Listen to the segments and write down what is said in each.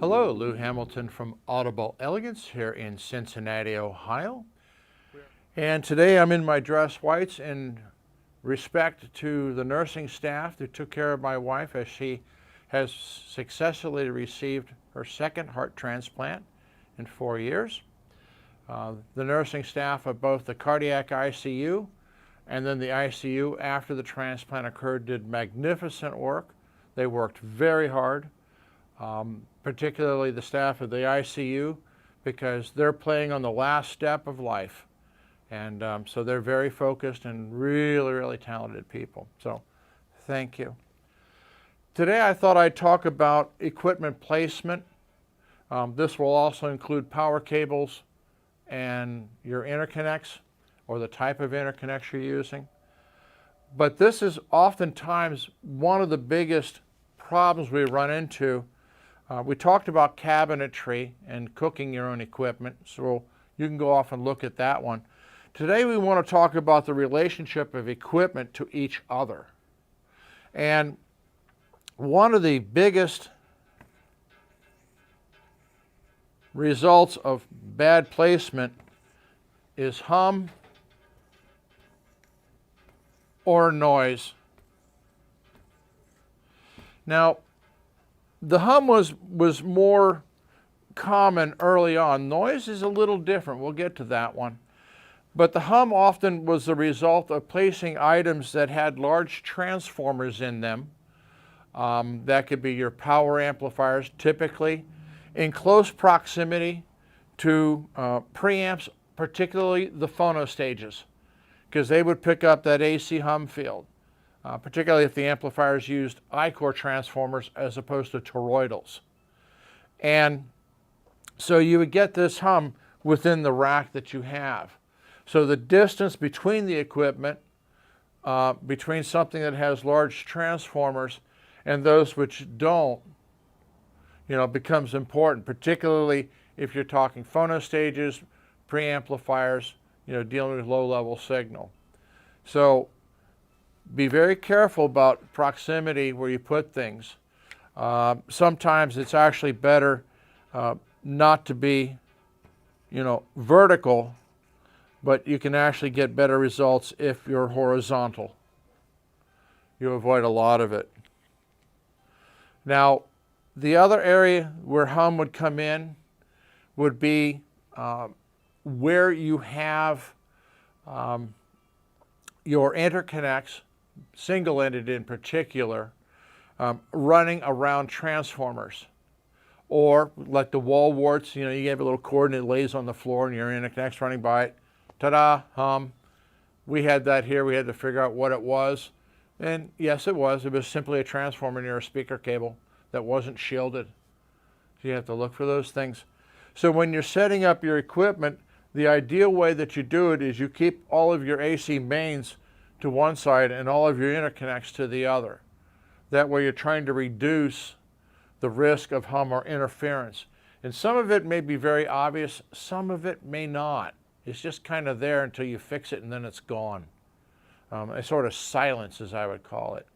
Hello, Lou Hamilton from Audible Elegance here in Cincinnati, Ohio. And today I'm in my dress whites in respect to the nursing staff who took care of my wife as she has successfully received her second heart transplant in 4 years. The nursing staff of both the cardiac ICU and then the ICU after the transplant occurred did magnificent work. They worked very hard. Particularly the staff of the ICU, because they're playing on the last step of life. And so they're very focused and really, really talented people. So thank you. Today I thought I'd talk about equipment placement. This will also include power cables and your interconnects or the type of interconnects you're using. But this is oftentimes one of the biggest problems we run into. We talked about cabinetry and cooking your own equipment, so you can go off and look at that one. Today we want to talk about the relationship of equipment to each other. And one of the biggest results of bad placement is hum or noise. Now, the hum was more common early on. Noise is a little different. We'll get to that one. But the hum often was the result of placing items that had large transformers in them. That could be your power amplifiers, typically in close proximity to preamps, particularly the phonostages, because they would pick up that AC hum field. Particularly if the amplifiers used I-core transformers as opposed to toroidals. And so you would get this hum within the rack that you have. So the distance between the equipment, between something that has large transformers and those which don't, becomes important, particularly if you're talking phonostages, preamplifiers, dealing with low-level signal. So be very careful about proximity where you put things. Sometimes it's actually better not to be, vertical, but you can actually get better results if you're horizontal. You avoid a lot of it. Now, the other area where hum would come in would be where you have your interconnects, single-ended in particular, running around transformers. Or like the wall warts, you have a little cord and it lays on the floor and your interconnect's running by it. Ta-da, hum. We had that here. We had to figure out what it was. And yes, it was. It was simply a transformer near a speaker cable that wasn't shielded. So you have to look for those things. So when you're setting up your equipment, the ideal way that you do it is you keep all of your AC mains to one side and all of your interconnects to the other. That way you're trying to reduce the risk of hum or interference. And some of it may be very obvious, some of it may not. It's just kind of there until you fix it and then it's gone. A sort of silence, as I would call it.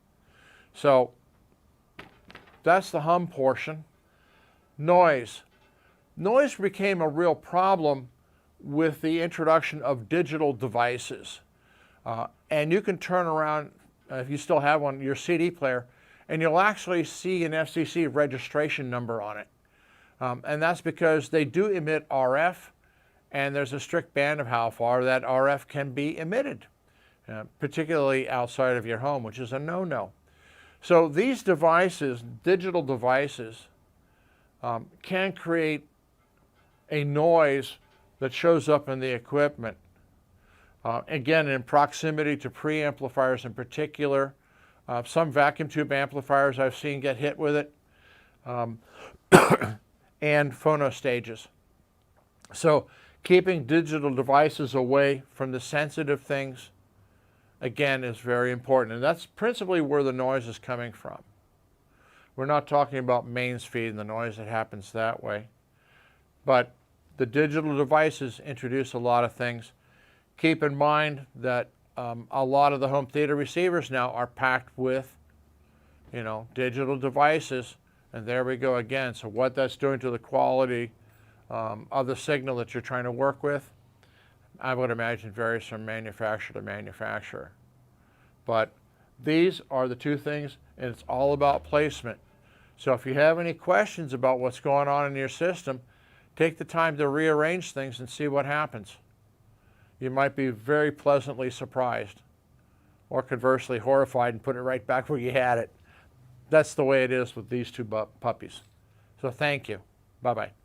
So that's the hum portion. Noise. Noise became a real problem with the introduction of digital devices. And you can turn around, if you still have one, your CD player, and you'll actually see an FCC registration number on it. And that's because they do emit RF, and there's a strict band of how far that RF can be emitted, particularly outside of your home, which is a no-no. So these devices, digital devices, can create a noise that shows up in the equipment. Again, in proximity to preamplifiers in particular. Some vacuum tube amplifiers I've seen get hit with it, and phonostages. So keeping digital devices away from the sensitive things, again, is very important. And that's principally where the noise is coming from. We're not talking about mains feed and the noise that happens that way. But the digital devices introduce a lot of things. Keep in mind that a lot of the home theater receivers now are packed with, digital devices And there we go again. So what that's doing to the quality of the signal that you're trying to work with, I would imagine varies from manufacturer to manufacturer. But these are the two things, and it's all about placement. So if you have any questions about what's going on in your system, take the time to rearrange things and see what happens. You might be very pleasantly surprised, or conversely horrified and put it right back where you had it. That's the way it is with these two puppies. So thank you. Bye-bye.